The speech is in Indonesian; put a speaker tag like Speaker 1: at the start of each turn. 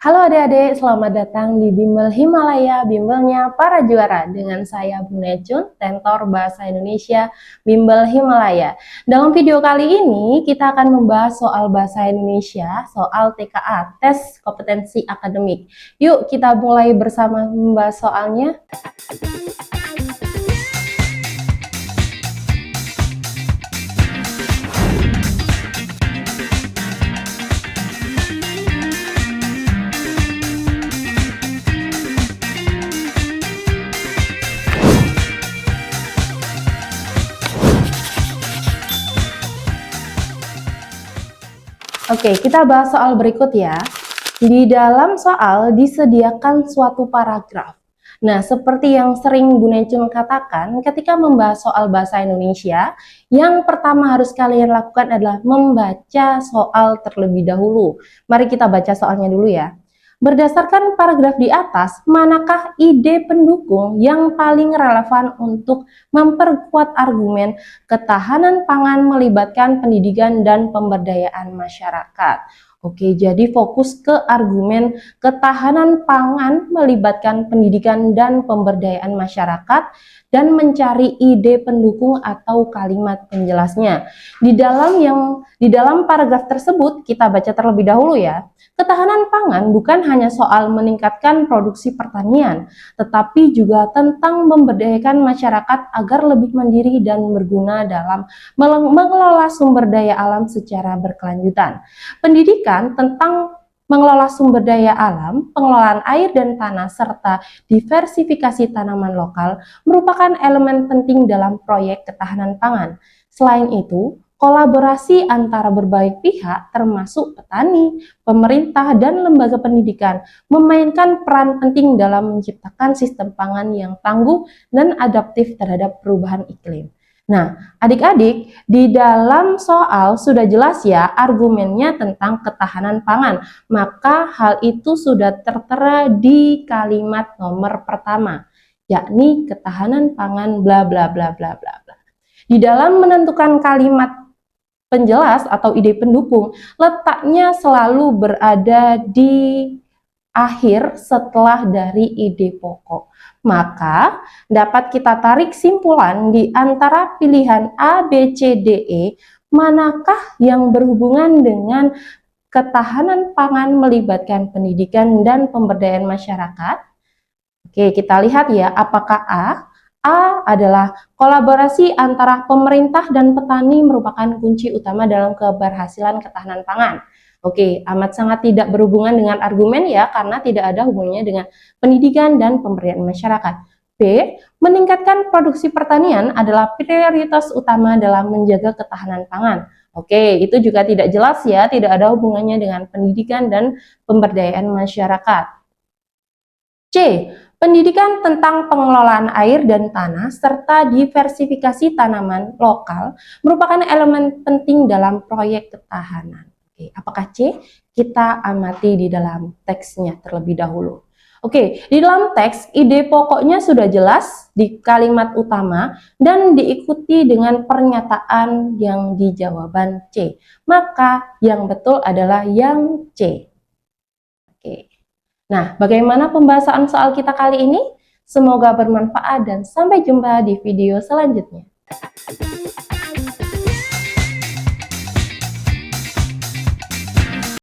Speaker 1: Halo adik-adik, selamat datang di Bimbel Himalaya, bimbelnya para juara. Dengan saya Bu Necun, Tentor Bahasa Indonesia Bimbel Himalaya. Dalam video kali ini, kita akan membahas soal Bahasa Indonesia, soal TKA, Tes Kompetensi Akademik. Yuk kita mulai bersama membahas soalnya. Oke, kita bahas soal berikut ya. Di dalam soal disediakan suatu paragraf. Nah, seperti yang sering Bu Necun katakan, ketika membahas soal bahasa Indonesia, yang pertama harus kalian lakukan adalah membaca soal terlebih dahulu. Mari kita baca soalnya dulu ya. Berdasarkan paragraf di atas, manakah ide pendukung yang paling relevan untuk memperkuat argumen ketahanan pangan melibatkan pendidikan dan pemberdayaan masyarakat? Oke, jadi fokus ke argumen ketahanan pangan melibatkan pendidikan dan pemberdayaan masyarakat dan mencari ide pendukung atau kalimat penjelasnya. Di dalam paragraf tersebut kita baca terlebih dahulu ya. Ketahanan pangan bukan hanya soal meningkatkan produksi pertanian, tetapi juga tentang memberdayakan masyarakat agar lebih mandiri dan berguna dalam mengelola sumber daya alam secara berkelanjutan. Pendidikan tentang mengelola sumber daya alam, pengelolaan air dan tanah, serta diversifikasi tanaman lokal merupakan elemen penting dalam proyek ketahanan pangan. Selain itu, kolaborasi antara berbagai pihak termasuk petani, pemerintah, dan lembaga pendidikan memainkan peran penting dalam menciptakan sistem pangan yang tangguh dan adaptif terhadap perubahan iklim. Nah, adik-adik, di dalam soal sudah jelas ya argumennya tentang ketahanan pangan. Maka hal itu sudah tertera di kalimat nomor pertama, yakni ketahanan pangan bla bla bla bla bla bla. Di dalam menentukan kalimat penjelas atau ide pendukung, letaknya selalu berada di akhir setelah dari ide pokok. Maka dapat kita tarik simpulan di antara pilihan A, B, C, D, E, manakah yang berhubungan dengan ketahanan pangan melibatkan pendidikan dan pemberdayaan masyarakat? Oke, kita lihat ya, apakah A adalah kolaborasi antara pemerintah dan petani merupakan kunci utama dalam keberhasilan ketahanan pangan. Oke, amat sangat tidak berhubungan dengan argumen ya, karena tidak ada hubungannya dengan pendidikan dan pemberdayaan masyarakat. B, meningkatkan produksi pertanian adalah prioritas utama dalam menjaga ketahanan pangan. Oke, itu juga tidak jelas ya, tidak ada hubungannya dengan pendidikan dan pemberdayaan masyarakat. C, pendidikan tentang pengelolaan air dan tanah serta diversifikasi tanaman lokal merupakan elemen penting dalam proyek ketahanan. Oke, apakah C? Kita amati di dalam teksnya terlebih dahulu. Oke, di dalam teks ide pokoknya sudah jelas di kalimat utama dan diikuti dengan pernyataan yang di jawaban C. Maka yang betul adalah yang C. Oke. Nah, bagaimana pembahasan soal kita kali ini? Semoga bermanfaat dan sampai jumpa di video selanjutnya.